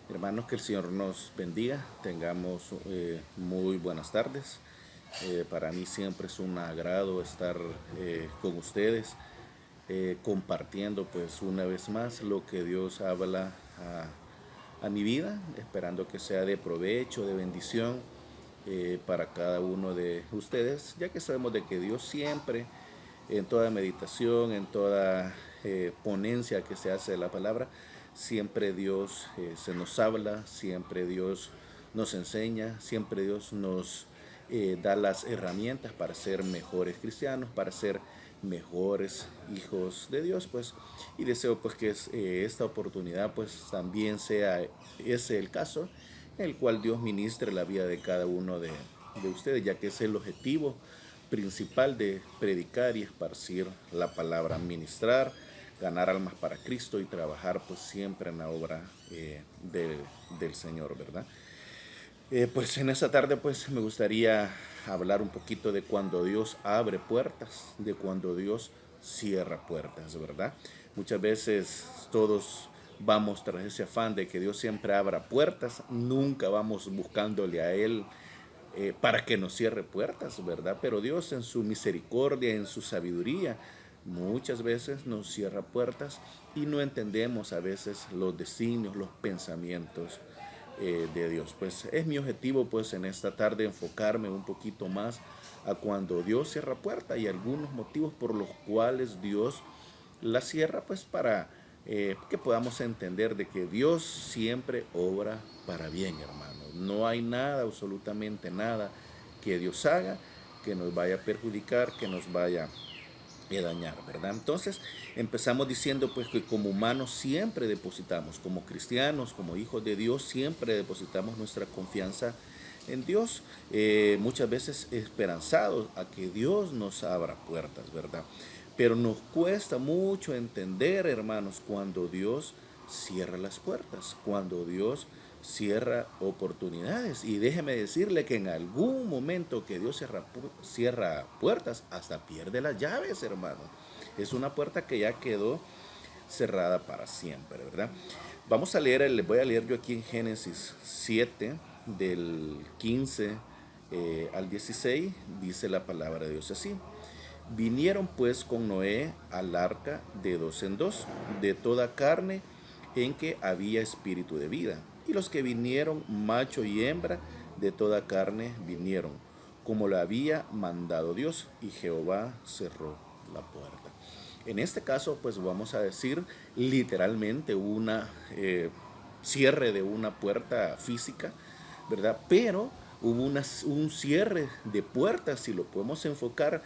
Hermanos, que el Señor nos bendiga, tengamos muy buenas tardes. Para mí siempre es un agrado estar con ustedes, compartiendo pues una vez más lo que Dios habla a mi vida, esperando que sea de provecho, de bendición para cada uno de ustedes, ya que sabemos de que Dios siempre, en toda meditación, en toda ponencia que se hace de la palabra, siempre Dios se nos habla, siempre Dios nos enseña, siempre Dios nos da las herramientas para ser mejores cristianos, para ser mejores hijos de Dios, pues, y deseo pues que esta oportunidad pues también sea ese el caso en el cual Dios ministre la vida de cada uno de ustedes, ya que es el objetivo principal de predicar y esparcir la palabra, ministrar, ganar almas para Cristo y trabajar pues siempre en la obra del Señor, ¿verdad? Pues en esta tarde pues me gustaría hablar un poquito de cuando Dios abre puertas, de cuando Dios cierra puertas, ¿verdad? Muchas veces todos vamos tras ese afán de que Dios siempre abra puertas, nunca vamos buscándole a Él para que nos cierre puertas, ¿verdad? Pero Dios en su misericordia, en su sabiduría, muchas veces nos cierra puertas y no entendemos a veces los designios, los pensamientos de Dios. Pues es mi objetivo pues en esta tarde enfocarme un poquito más a cuando Dios cierra puertas y algunos motivos por los cuales Dios la cierra, pues para que podamos entender de que Dios siempre obra para bien, hermanos. No hay nada, absolutamente nada que Dios haga que nos vaya a perjudicar, que nos vaya dañar, ¿verdad? Entonces empezamos diciendo pues que como humanos siempre depositamos, como cristianos, como hijos de Dios, siempre depositamos nuestra confianza en Dios, muchas veces esperanzados a que Dios nos abra puertas, ¿verdad? Pero nos cuesta mucho entender, hermanos, cuando Dios cierra las puertas, cuando Dios cierra oportunidades. Y déjeme decirle que en algún momento que Dios cierra puertas, hasta pierde las llaves, hermano. Es una puerta que ya quedó cerrada para siempre, ¿verdad? Vamos a leer, les voy a leer yo aquí en Génesis 7, del 15 al 16, dice la palabra de Dios así. Vinieron pues con Noé al arca de dos en dos, de toda carne en que había espíritu de vida. Y los que vinieron, macho y hembra, de toda carne vinieron, como lo había mandado Dios, y Jehová cerró la puerta. En este caso, pues vamos a decir literalmente una cierre de una puerta física, ¿verdad? Pero hubo un cierre de puertas, si lo podemos enfocar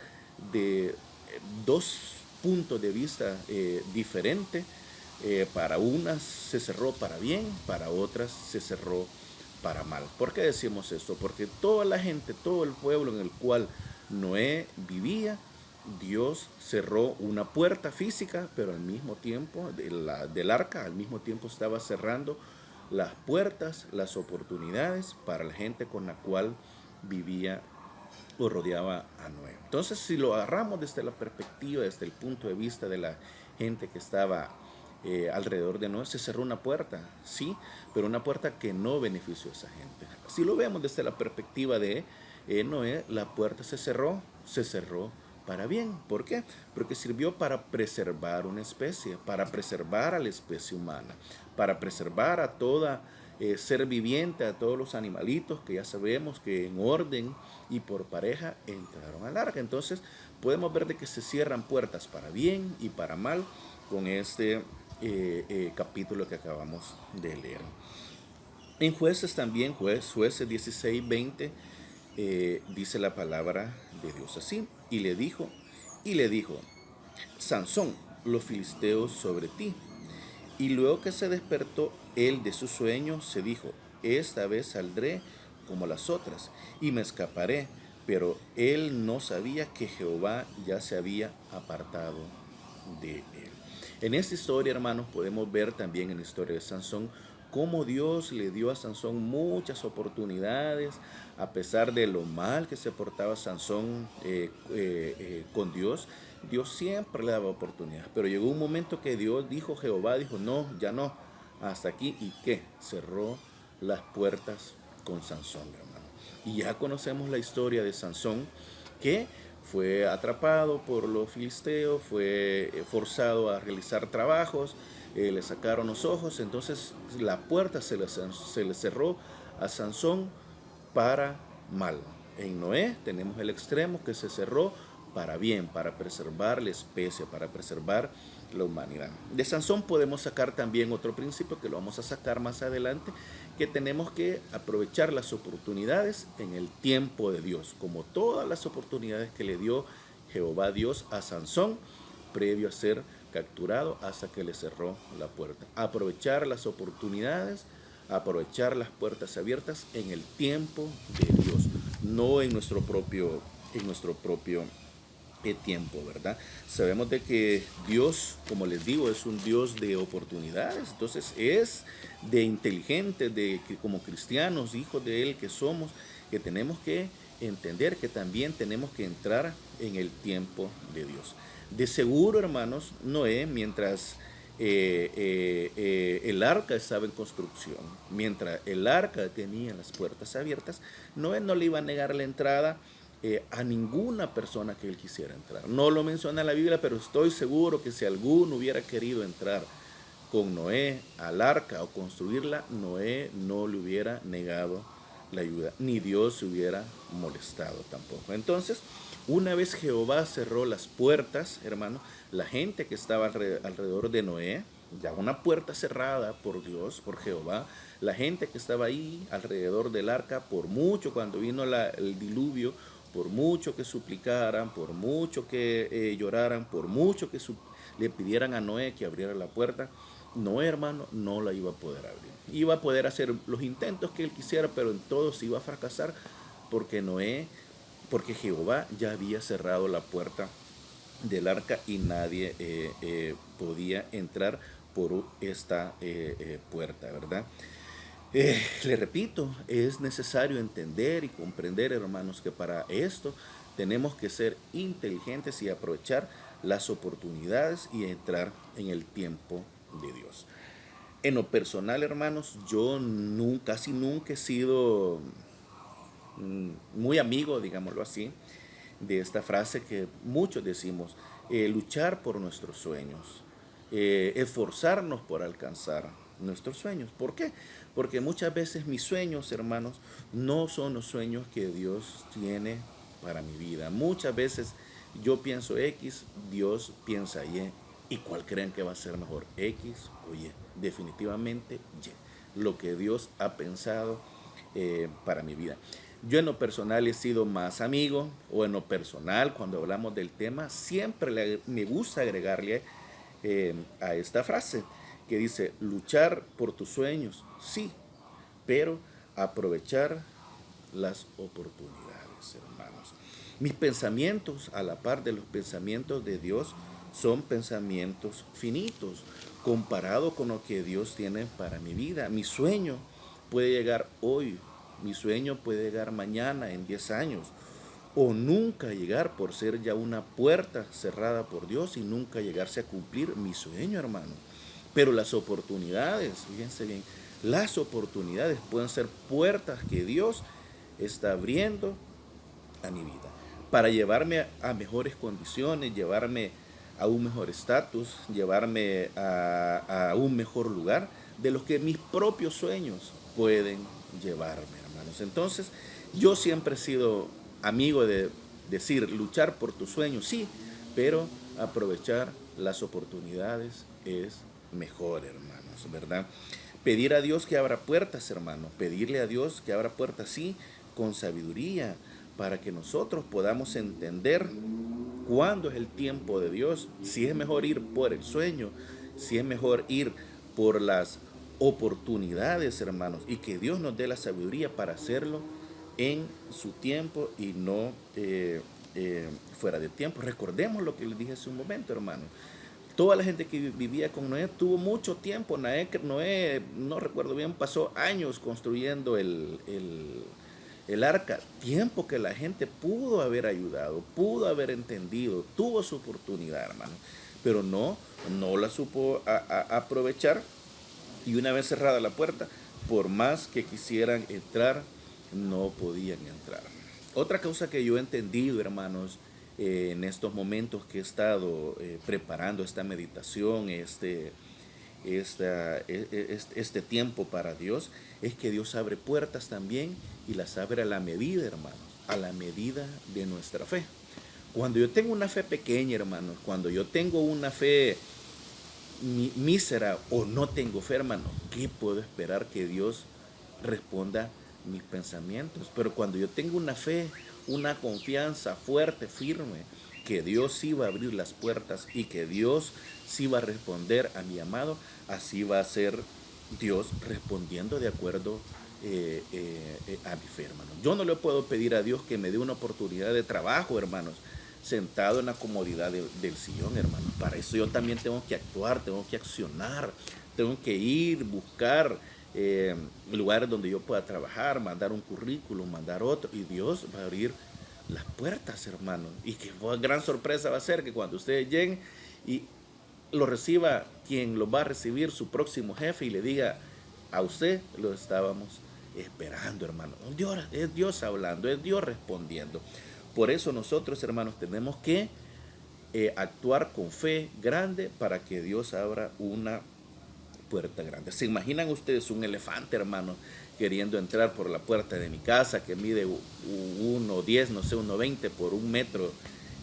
de dos puntos de vista diferentes. Para unas se cerró para bien, para otras se cerró para mal. ¿Por qué decimos esto? Porque toda la gente, todo el pueblo en el cual Noé vivía, Dios cerró una puerta física, pero al mismo tiempo, del arca, al mismo tiempo estaba cerrando las puertas, las oportunidades para la gente con la cual vivía o rodeaba a Noé. Entonces, si lo agarramos desde la perspectiva, desde el punto de vista de la gente que estaba alrededor de Noé, se cerró una puerta, sí, pero una puerta que no benefició a esa gente. Si lo vemos desde la perspectiva de Noé, la puerta se cerró para bien. ¿Por qué? Porque sirvió para preservar una especie, para preservar a la especie humana, para preservar a toda ser viviente, a todos los animalitos que ya sabemos que en orden y por pareja entraron al arca. Entonces podemos ver de que se cierran puertas para bien y para mal con este capítulo que acabamos de leer. En jueces también, jueces 16, 20, dice la palabra de Dios así. Y le dijo, Sansón, los filisteos sobre ti. Y luego que se despertó él de su sueño, se dijo, esta vez saldré como las otras y me escaparé. Pero él no sabía que Jehová ya se había apartado de él. En esta historia, hermanos, podemos ver también en la historia de Sansón cómo Dios le dio a Sansón muchas oportunidades, a pesar de lo mal que se portaba Sansón con Dios. Dios siempre le daba oportunidades, pero llegó un momento que Dios dijo, Jehová dijo, no, ya no, hasta aquí. ¿Y qué? Cerró las puertas con Sansón, hermano. Y ya conocemos la historia de Sansón, que fue atrapado por los filisteos, fue forzado a realizar trabajos, le sacaron los ojos, entonces la puerta se le cerró a Sansón para mal. En Noé tenemos el extremo que se cerró para bien, para preservar la especie, para preservar la humanidad. De Sansón podemos sacar también otro principio que lo vamos a sacar más adelante, que tenemos que aprovechar las oportunidades en el tiempo de Dios, como todas las oportunidades que le dio Jehová Dios a Sansón previo a ser capturado hasta que le cerró la puerta. Aprovechar las oportunidades, aprovechar las puertas abiertas en el tiempo de Dios, no en nuestro propio tiempo, ¿verdad? Sabemos de que Dios, como les digo, es un Dios de oportunidades, entonces es de inteligentes, de que como cristianos, hijos de Él que somos, que tenemos que entender que también tenemos que entrar en el tiempo de Dios. De seguro, hermanos, Noé, mientras el arca estaba en construcción, mientras el arca tenía las puertas abiertas, Noé no le iba a negar la entrada a ninguna persona que él quisiera entrar. No lo menciona la Biblia, pero estoy seguro que si alguno hubiera querido entrar con Noé al arca o construirla, Noé no le hubiera negado la ayuda, ni Dios se hubiera molestado tampoco. Entonces, una vez Jehová cerró las puertas, hermano, la gente que estaba alrededor de Noé, ya una puerta cerrada por Dios, por Jehová, la gente que estaba ahí alrededor del arca, por mucho cuando vino el diluvio, por mucho que suplicaran, por mucho que lloraran, por mucho que le pidieran a Noé que abriera la puerta, Noé, hermano, no la iba a poder abrir. Iba a poder hacer los intentos que él quisiera, pero en todos iba a fracasar porque Jehová ya había cerrado la puerta del arca y nadie podía entrar por esta puerta, ¿verdad? Le repito, es necesario entender y comprender, hermanos, que para esto tenemos que ser inteligentes y aprovechar las oportunidades y entrar en el tiempo de Dios. En lo personal, hermanos, yo casi nunca he sido muy amigo, digámoslo así, de esta frase que muchos decimos, luchar por nuestros sueños, esforzarnos por alcanzar nuestros sueños. ¿Por qué? Porque muchas veces mis sueños, hermanos, no son los sueños que Dios tiene para mi vida. Muchas veces yo pienso X, Dios piensa Y. ¿Y cuál creen que va a ser mejor? X o Y. Definitivamente Y. Lo que Dios ha pensado para mi vida. Yo en lo personal he sido más amigo, o en lo personal, cuando hablamos del tema, siempre me gusta agregarle a esta frase que dice, luchar por tus sueños, sí, pero aprovechar las oportunidades, hermanos. Mis pensamientos, a la par de los pensamientos de Dios, son pensamientos finitos, comparado con lo que Dios tiene para mi vida. Mi sueño puede llegar hoy, mi sueño puede llegar mañana, en 10 años, o nunca llegar por ser ya una puerta cerrada por Dios y nunca llegarse a cumplir mi sueño, hermano. Pero las oportunidades, fíjense bien, las oportunidades pueden ser puertas que Dios está abriendo a mi vida para llevarme a mejores condiciones, llevarme a un mejor estatus, llevarme a un mejor lugar de los que mis propios sueños pueden llevarme, hermanos. Entonces, yo siempre he sido amigo de decir, luchar por tus sueños, sí, pero aprovechar las oportunidades es mejor, hermanos, ¿verdad? Pedir a Dios que abra puertas, hermano, pedirle a Dios que abra puertas, sí, con sabiduría, para que nosotros podamos entender cuándo es el tiempo de Dios, si es mejor ir por el sueño, si es mejor ir por las oportunidades, hermanos, y que Dios nos dé la sabiduría para hacerlo en su tiempo y no fuera de tiempo. Recordemos lo que les dije hace un momento, hermano. Toda la gente que vivía con Noé tuvo mucho tiempo. Noé, no recuerdo bien, pasó años construyendo el arca. Tiempo que la gente pudo haber ayudado, pudo haber entendido, tuvo su oportunidad, hermano. Pero no la supo aprovechar Y una vez cerrada la puerta, por más que quisieran entrar, no podían entrar. Otra cosa que yo he entendido, hermanos, en estos momentos que he estado preparando esta meditación, este tiempo para Dios, es que Dios abre puertas también y las abre a la medida, hermanos, a la medida de nuestra fe. Cuando yo tengo una fe pequeña, hermanos, cuando yo tengo una fe mísera o no tengo fe, hermano, ¿qué puedo esperar que Dios responda mis pensamientos? Pero cuando yo tengo una fe, una confianza fuerte, firme, que Dios sí va a abrir las puertas y que Dios sí va a responder a mi llamado, así va a ser Dios respondiendo de acuerdo a mi fe, hermano. Yo no le puedo pedir a Dios que me dé una oportunidad de trabajo, hermanos, sentado en la comodidad del sillón, hermano. Para eso yo también tengo que actuar, tengo que accionar, tengo que ir, buscar lugares donde yo pueda trabajar, mandar un currículum, mandar otro, y Dios va a abrir las puertas, hermano. Y qué gran sorpresa va a ser que cuando ustedes lleguen y lo reciba quien lo va a recibir, su próximo jefe, y le diga: a usted lo estábamos esperando, hermano. Es Dios hablando, es Dios respondiendo. Por eso nosotros, hermanos, tenemos que actuar con fe grande para que Dios abra una puerta grande. ¿Se imaginan ustedes un elefante, hermano, queriendo entrar por la puerta de mi casa que mide 1,10, no sé, 1,20 por 1 metro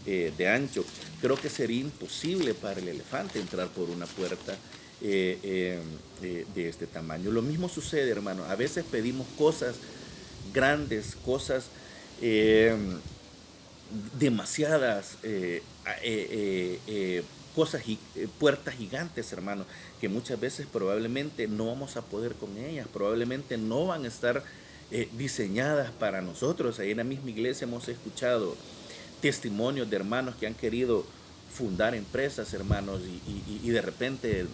de ancho? Creo que sería imposible para el elefante entrar por una puerta de este tamaño. Lo mismo sucede, hermano. A veces pedimos cosas grandes, cosas demasiadas cosas, puertas gigantes, hermano, que muchas veces probablemente no vamos a poder con ellas, probablemente no van a estar diseñadas para nosotros. Ahí en la misma iglesia hemos escuchado testimonios de hermanos que han querido fundar empresas, hermanos, y de repente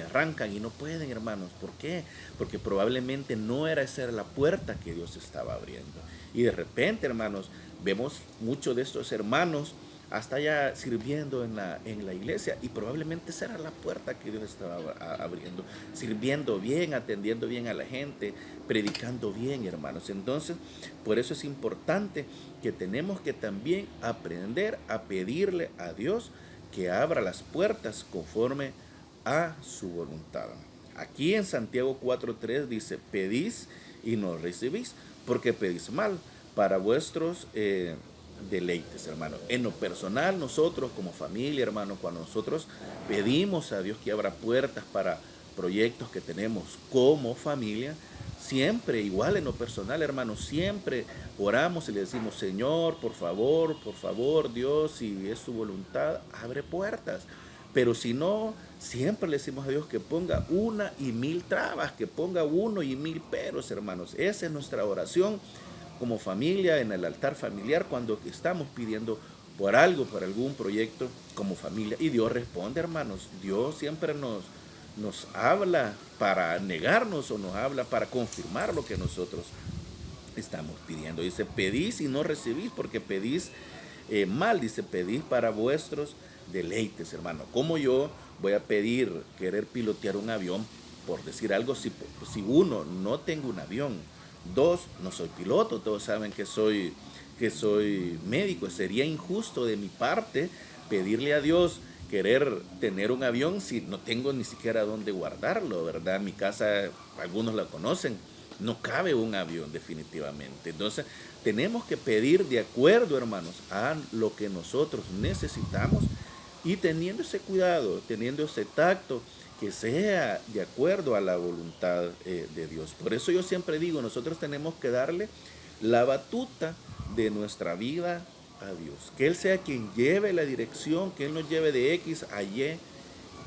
arrancan y no pueden, hermanos. ¿Por qué? Porque probablemente no era esa la puerta que Dios estaba abriendo. Y de repente, hermanos, vemos muchos de estos hermanos hasta ya sirviendo en la iglesia, y probablemente esa era la puerta que Dios estaba abriendo, sirviendo bien, atendiendo bien a la gente, predicando bien, hermanos. Entonces, por eso es importante que tenemos que también aprender a pedirle a Dios que abra las puertas conforme a su voluntad. Aquí en Santiago 4:3 dice: pedís y no recibís, porque pedís mal para vuestros deleites, hermano. En lo personal, nosotros como familia, hermano, cuando nosotros pedimos a Dios que abra puertas para proyectos que tenemos como familia, siempre, igual en lo personal, hermano, siempre oramos y le decimos: Señor, por favor, Dios, si es su voluntad, abre puertas. Pero si no, siempre le decimos a Dios que ponga 1,000 trabas, que ponga 1,000 peros, hermanos. Esa es nuestra oración como familia, en el altar familiar, cuando estamos pidiendo por algo, por algún proyecto como familia. Y Dios responde, hermanos. Dios siempre nos habla para negarnos o nos habla para confirmar lo que nosotros estamos pidiendo. Dice: pedís y no recibís, porque pedís mal. Dice: pedís para vuestros deleites, hermano. ¿Cómo yo voy a pedir querer pilotear un avión, por decir algo, si uno, no tengo un avión? Dos, no soy piloto. Todos saben que soy médico. Sería injusto de mi parte pedirle a Dios querer tener un avión si no tengo ni siquiera dónde guardarlo, ¿verdad? Mi casa, algunos la conocen, no cabe un avión definitivamente. Entonces, tenemos que pedir de acuerdo, hermanos, a lo que nosotros necesitamos, y teniendo ese cuidado, teniendo ese tacto, que sea de acuerdo a la voluntad de Dios. Por eso yo siempre digo, nosotros tenemos que darle la batuta de nuestra vida a Dios. Que Él sea quien lleve la dirección, que Él nos lleve de X a Y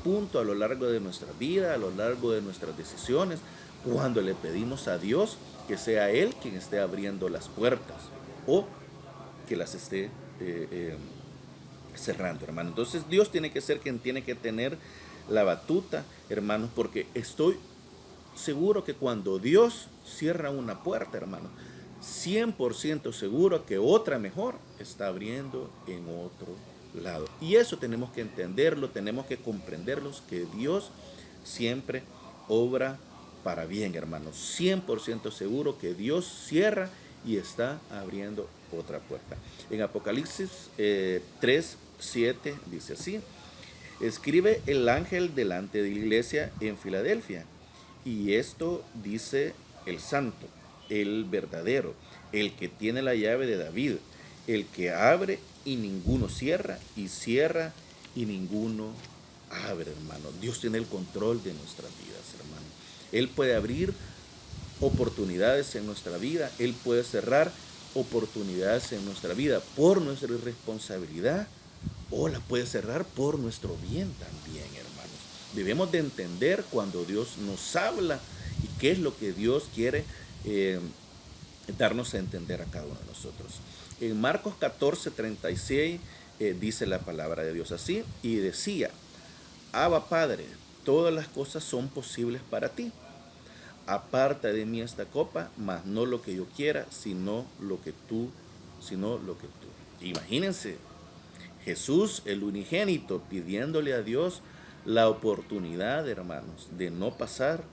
punto a lo largo de nuestra vida, a lo largo de nuestras decisiones. Cuando le pedimos a Dios, que sea Él quien esté abriendo las puertas o que las esté cerrando, hermano. Entonces Dios tiene que ser quien tiene que tener la batuta, hermanos, porque estoy seguro que cuando Dios cierra una puerta, hermano, 100% seguro que otra mejor está abriendo en otro lado. Y eso tenemos que entenderlo, tenemos que comprenderlo, que Dios siempre obra para bien, hermanos. 100% seguro que Dios cierra y está abriendo otra puerta. En Apocalipsis 3:7 dice así: escribe el ángel delante de la iglesia en Filadelfia. Y esto dice el santo, el verdadero, el que tiene la llave de David, el que abre y ninguno cierra, y cierra y ninguno abre, hermano. Dios tiene el control de nuestras vidas, hermano. Él puede abrir oportunidades en nuestra vida, Él puede cerrar oportunidades en nuestra vida por nuestra irresponsabilidad, o la puede cerrar por nuestro bien también, hermanos. Debemos de entender cuando Dios nos habla y qué es lo que Dios quiere darnos a entender a cada uno de nosotros. En Marcos 14:36 dice la palabra de Dios así, y decía: Abba Padre, todas las cosas son posibles para ti. Aparta de mí esta copa, mas no lo que yo quiera, sino lo que tú. Imagínense, Jesús, el unigénito, pidiéndole a Dios la oportunidad, hermanos, de no pasar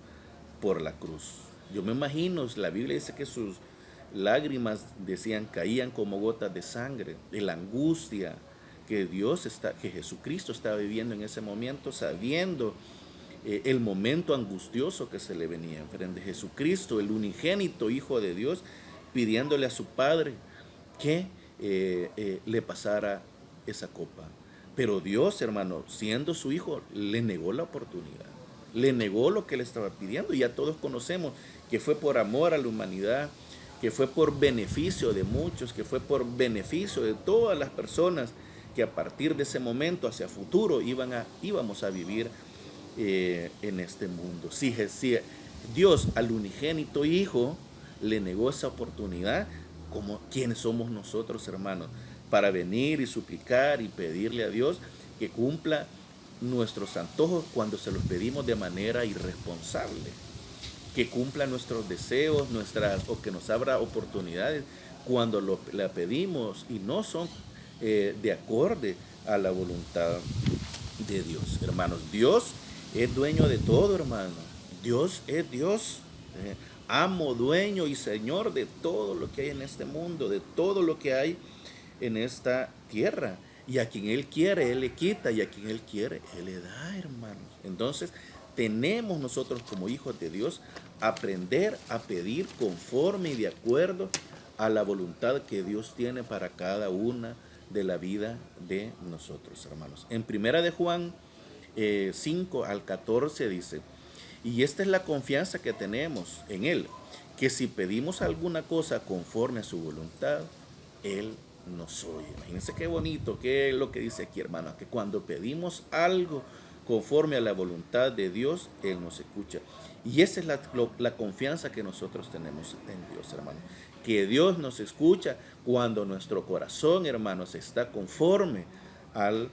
por la cruz. Yo me imagino, la Biblia dice que sus lágrimas, decían, caían como gotas de sangre, de la angustia que Jesucristo estaba viviendo en ese momento, sabiendo el momento angustioso que se le venía enfrente. Jesucristo, el unigénito Hijo de Dios, pidiéndole a su Padre que le pasara esa copa. Pero Dios, hermano, siendo su Hijo, le negó la oportunidad, le negó lo que le estaba pidiendo. Y ya todos conocemos que fue por amor a la humanidad, que fue por beneficio de muchos, que fue por beneficio de todas las personas que a partir de ese momento hacia futuro íbamos a vivir en este mundo. Si Dios al unigénito Hijo le negó esa oportunidad, como ¿quiénes somos nosotros, hermanos, para venir y suplicar y pedirle a Dios que cumpla nuestros antojos cuando se los pedimos de manera irresponsable? Que cumpla nuestros deseos, o que nos abra oportunidades cuando la pedimos y no son de acorde a la voluntad de Dios. Hermanos, Dios es dueño de todo, hermano. Dios es Dios, amo, dueño y Señor de todo lo que hay en este mundo, de todo lo que hay en esta tierra. Y a quien Él quiere, Él le quita, y a quien Él quiere, Él le da, hermanos. Entonces, tenemos nosotros como hijos de Dios aprender a pedir conforme y de acuerdo a la voluntad que Dios tiene para cada una de la vida de nosotros, hermanos. En Primera de Juan 5:14 dice: y esta es la confianza que tenemos en Él, que si pedimos alguna cosa conforme a su voluntad, Él nos oye. Imagínense qué bonito, qué es lo que dice aquí, hermanos, que cuando pedimos algo conforme a la voluntad de Dios, Él nos escucha. Y esa es la confianza que nosotros tenemos en Dios, hermanos, que Dios nos escucha cuando nuestro corazón, hermanos, está conforme al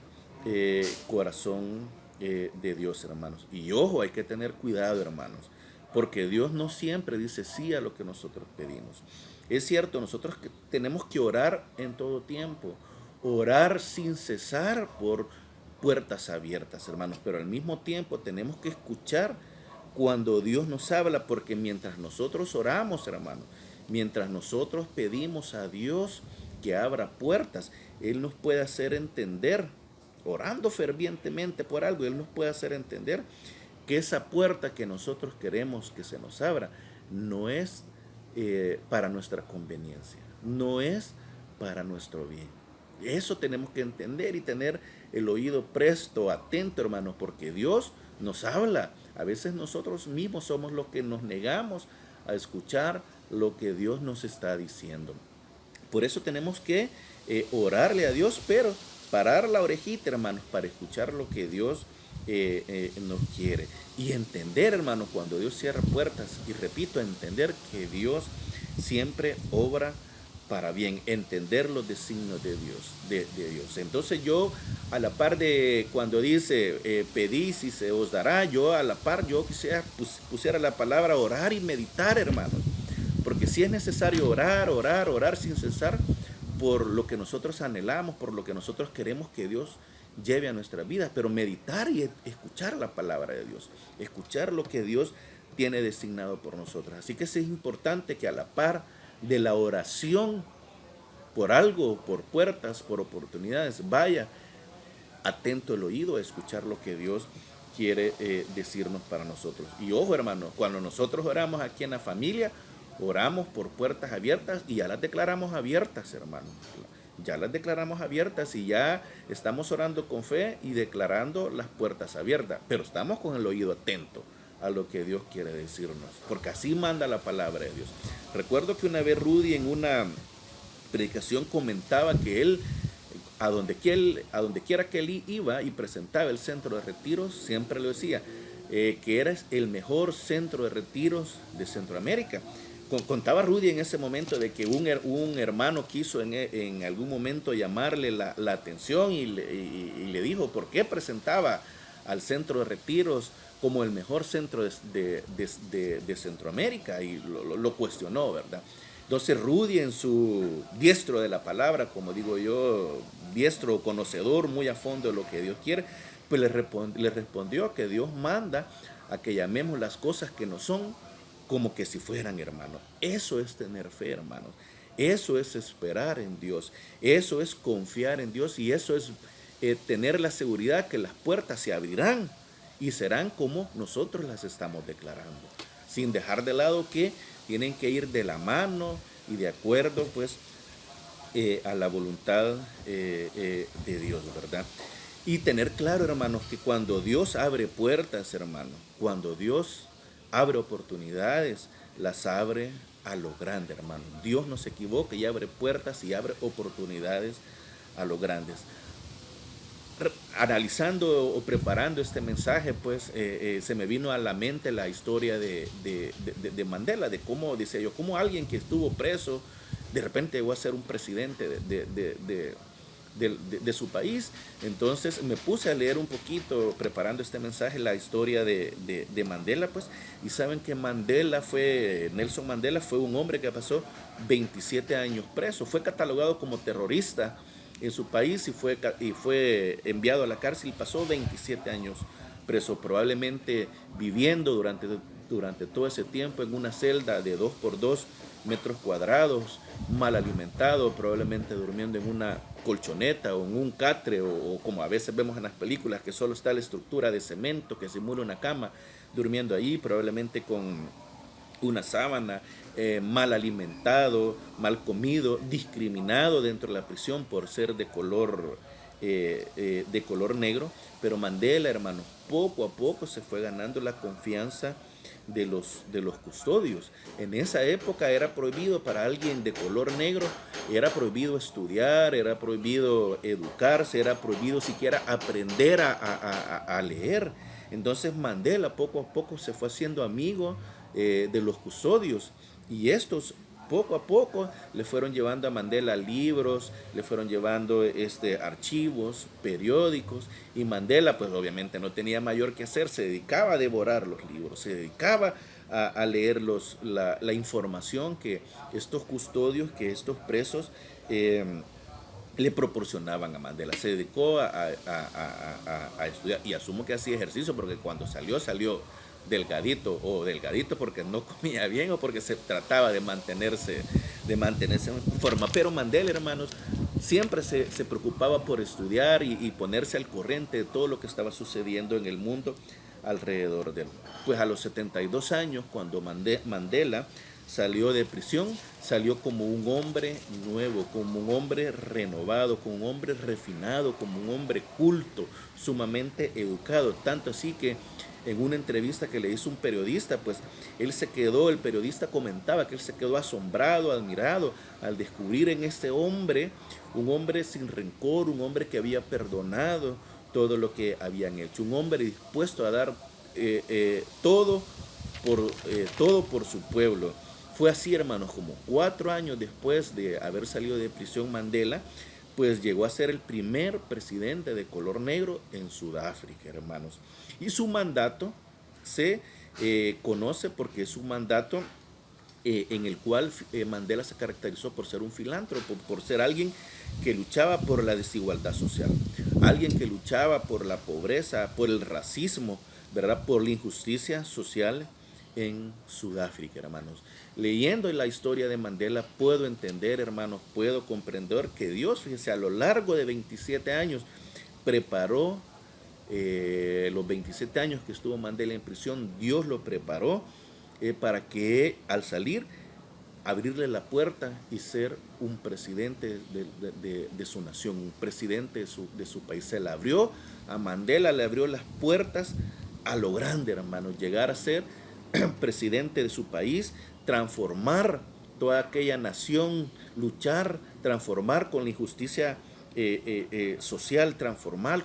corazón de Dios, hermanos. Y ojo, hay que tener cuidado, hermanos, porque Dios no siempre dice sí a lo que nosotros pedimos. Es cierto, nosotros tenemos que orar en todo tiempo, orar sin cesar por puertas abiertas, hermanos, pero al mismo tiempo tenemos que escuchar cuando Dios nos habla, porque mientras nosotros oramos, hermanos, mientras nosotros pedimos a Dios que abra puertas, Él nos puede hacer entender, orando fervientemente por algo, Él nos puede hacer entender que esa puerta que nosotros queremos que se nos abra no es para nuestra conveniencia, no es para nuestro bien. Eso tenemos que entender y tener el oído presto, atento, hermanos, porque Dios nos habla. A veces nosotros mismos somos los que nos negamos a escuchar lo que Dios nos está diciendo. Por eso tenemos que orarle a Dios, pero parar la orejita, hermanos, para escuchar lo que Dios nos quiere. Y entender, hermanos, cuando Dios cierra puertas, y repito, entender que Dios siempre obra para bien, entender los designios de Dios, Entonces yo, a la par de cuando dice pedís y se os dará, yo a la par, yo quisiera pusiera la palabra orar y meditar, hermanos, porque si es necesario orar sin cesar por lo que nosotros anhelamos, por lo que nosotros queremos que Dios lleve a nuestras vidas, pero meditar y escuchar la palabra de Dios, escuchar lo que Dios tiene designado por nosotros. Así que es importante que a la par de la oración por algo, por puertas, por oportunidades, vaya atento el oído a escuchar lo que Dios quiere decirnos para nosotros. Y ojo, hermanos, cuando nosotros oramos aquí en la familia, oramos por puertas abiertas y ya las declaramos abiertas, hermanos. Ya las declaramos abiertas y ya estamos orando con fe y declarando las puertas abiertas, pero estamos con el oído atento a lo que Dios quiere decirnos, porque así manda la palabra de Dios. Recuerdo que una vez Rudy en una predicación comentaba que él, a donde quiera que él iba y presentaba el centro de retiros, siempre lo decía, que era el mejor centro de retiros de Centroamérica. Contaba Rudy en ese momento de que un hermano quiso en algún momento llamarle la atención y le dijo por qué presentaba al centro de retiros como el mejor centro de Centroamérica, y lo cuestionó, ¿verdad? Entonces Rudy, en su diestro de la palabra, como digo yo, diestro conocedor muy a fondo de lo que Dios quiere, pues le respondió que Dios manda a que llamemos las cosas que no son como que si fueran, hermanos. Eso es tener fe, hermanos. Eso es esperar en Dios. Eso es confiar en Dios, y eso es tener la seguridad que las puertas se abrirán y serán como nosotros las estamos declarando, sin dejar de lado que tienen que ir de la mano y de acuerdo pues a la voluntad de Dios, ¿verdad? Y tener claro, hermanos, que cuando Dios abre puertas, hermanos, cuando Dios abre oportunidades, las abre a lo grande, hermanos. Dios no se equivoca y abre puertas y abre oportunidades a lo grandes. Analizando o preparando este mensaje, pues se me vino a la mente la historia de Mandela, de cómo, decía yo, cómo alguien que estuvo preso de repente llegó a ser un presidente de su país. Entonces me puse a leer un poquito, preparando este mensaje, la historia de Mandela, pues, y saben que Nelson Mandela fue un hombre que pasó 27 años preso, fue catalogado como terrorista en su país y fue enviado a la cárcel, y pasó 27 años preso, probablemente viviendo durante todo ese tiempo en una celda de 2 por 2 metros cuadrados, mal alimentado, probablemente durmiendo en una colchoneta o en un catre, o como a veces vemos en las películas, que solo está la estructura de cemento que simula una cama, durmiendo ahí, probablemente con una sábana, mal alimentado, mal comido, discriminado dentro de la prisión por ser de color negro. Pero Mandela, hermanos, poco a poco se fue ganando la confianza de los custodios. En esa época era prohibido para alguien de color negro, era prohibido estudiar, era prohibido educarse, era prohibido siquiera aprender a leer. Entonces Mandela poco a poco se fue haciendo amigo de los custodios, y estos poco a poco le fueron llevando a Mandela libros, le fueron llevando archivos, periódicos, y Mandela pues obviamente no tenía mayor que hacer, se dedicaba a devorar los libros, se dedicaba a leer la información que estos custodios, que estos presos le proporcionaban a Mandela. Se dedicó a estudiar, y asumo que hacía ejercicio, porque cuando salió delgadito, o delgadito porque no comía bien o porque se trataba de mantenerse en forma. Pero Mandela, hermanos, siempre se preocupaba por estudiar y ponerse al corriente de todo lo que estaba sucediendo en el mundo alrededor de él. Pues a los 72 años, cuando Mandela salió de prisión, salió como un hombre nuevo, como un hombre renovado, como un hombre refinado, como un hombre culto, sumamente educado, tanto así que en una entrevista que le hizo un periodista, pues el periodista comentaba que él se quedó asombrado, admirado, al descubrir en este hombre, un hombre sin rencor, un hombre que había perdonado todo lo que habían hecho, un hombre dispuesto a dar todo por su pueblo. Fue así, hermanos, como 4 años después de haber salido de prisión Mandela, pues llegó a ser el primer presidente de color negro en Sudáfrica, hermanos. Y su mandato se conoce porque es un mandato en el cual Mandela se caracterizó por ser un filántropo, por ser alguien que luchaba por la desigualdad social. alguien que luchaba por la pobreza, por el racismo, ¿verdad? Por la injusticia social en Sudáfrica, hermanos. Leyendo la historia de Mandela puedo entender, hermanos, puedo comprender que Dios, fíjense, a lo largo de 27 años preparó, los 27 años que estuvo Mandela en prisión, Dios lo preparó para que al salir, abrirle la puerta y ser un presidente de su nación, un presidente de su país. Se le abrió a Mandela, le abrió las puertas a lo grande, hermanos, llegar a ser presidente de su país, transformar toda aquella nación, luchar, transformar con la injusticia social, transformar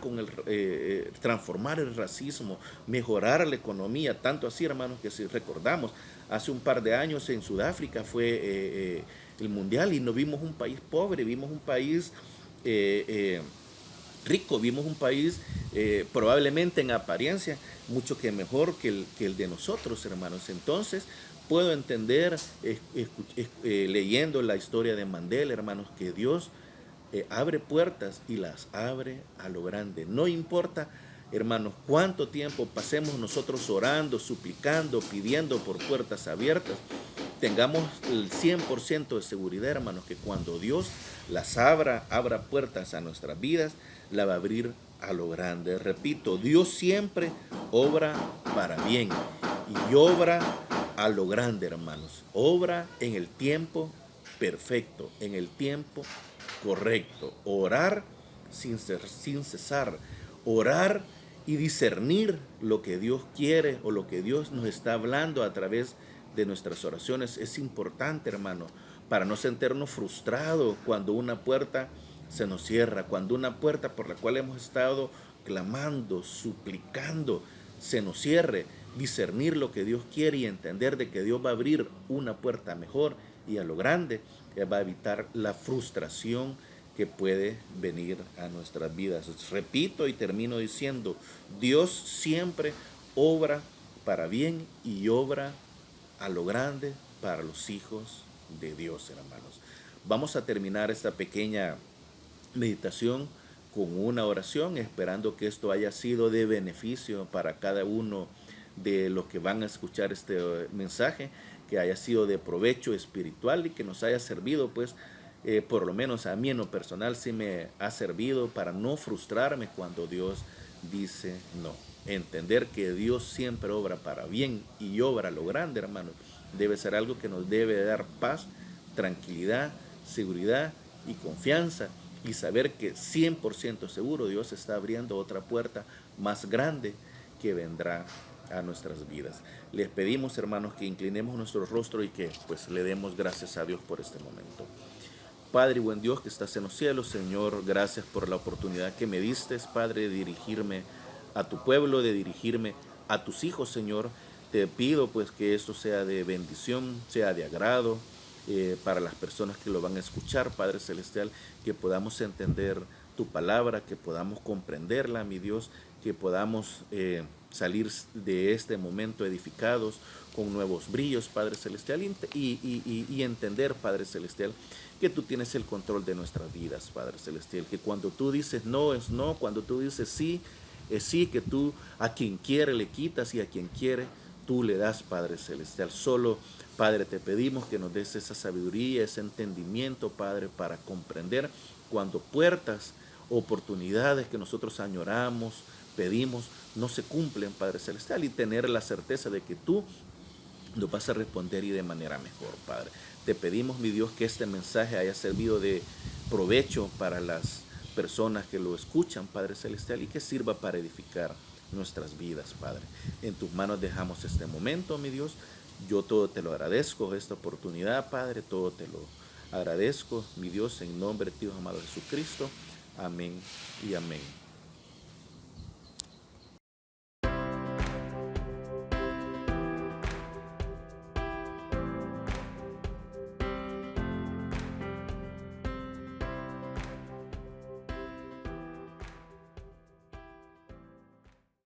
el racismo, mejorar la economía, tanto así, hermanos, que si recordamos, hace un par de años en Sudáfrica fue el mundial y no vimos un país pobre, vimos un país rico, vimos un país probablemente en apariencia mucho que mejor que el de nosotros, hermanos. Entonces puedo entender leyendo la historia de Mandela, hermanos, que Dios abre puertas y las abre a lo grande. No importa, hermanos, cuánto tiempo pasemos nosotros orando, suplicando, pidiendo por puertas abiertas, tengamos el 100% de seguridad, hermanos, que cuando Dios las abra puertas a nuestras vidas, la va a abrir a lo grande. Repito, Dios siempre obra para bien y obra a lo grande, hermanos. Obra en el tiempo perfecto, en el tiempo correcto. Orar sin cesar. Orar y discernir lo que Dios quiere o lo que Dios nos está hablando a través de nuestras oraciones es importante, hermano, para no sentirnos frustrados cuando una puerta se nos cierra, cuando una puerta por la cual hemos estado clamando, suplicando, se nos cierre. Discernir lo que Dios quiere y entender de que Dios va a abrir una puerta mejor y a lo grande, va a evitar la frustración que puede venir a nuestras vidas. Repito y termino diciendo, Dios siempre obra para bien y obra a lo grande para los hijos de Dios, hermanos. Vamos a terminar esta pequeña meditación con una oración, esperando que esto haya sido de beneficio para cada uno de los que van a escuchar este mensaje, que haya sido de provecho espiritual y que nos haya servido, pues, por lo menos a mí en lo personal sí me ha servido para no frustrarme cuando Dios dice no. Entender que Dios siempre obra para bien y obra lo grande, hermanos, debe ser algo que nos debe dar paz, tranquilidad, seguridad y confianza, y saber que 100% seguro Dios está abriendo otra puerta más grande que vendrá a nuestras vidas. Les pedimos, hermanos, que inclinemos nuestro rostro y que pues le demos gracias a Dios por este momento. Padre y buen Dios que estás en los cielos, Señor, gracias por la oportunidad que me diste, Padre, de dirigirme a tu pueblo, de dirigirme a tus hijos, Señor. Te pido pues que esto sea de bendición, sea de agrado para las personas que lo van a escuchar, Padre Celestial, que podamos entender tu palabra, que podamos comprenderla, mi Dios, que podamos salir de este momento edificados con nuevos brillos, Padre Celestial, y entender, Padre Celestial, que tú tienes el control de nuestras vidas, Padre Celestial, que cuando tú dices no es no, cuando tú dices sí es sí, que tú a quien quiere le quitas y a quien quiere tú le das, Padre Celestial. Solo, Padre, te pedimos que nos des esa sabiduría, ese entendimiento, Padre, para comprender cuando puertas, oportunidades que nosotros añoramos, pedimos, no se cumplen, Padre Celestial, y tener la certeza de que tú nos vas a responder y de manera mejor, Padre. Te pedimos, mi Dios, que este mensaje haya servido de provecho para las personas que lo escuchan, Padre Celestial, y que sirva para edificar nuestras vidas, Padre. En tus manos dejamos este momento, mi Dios. Yo todo te lo agradezco, esta oportunidad, Padre, todo te lo agradezco, mi Dios, en nombre de tu Hijo amado Jesucristo. Amén y amén.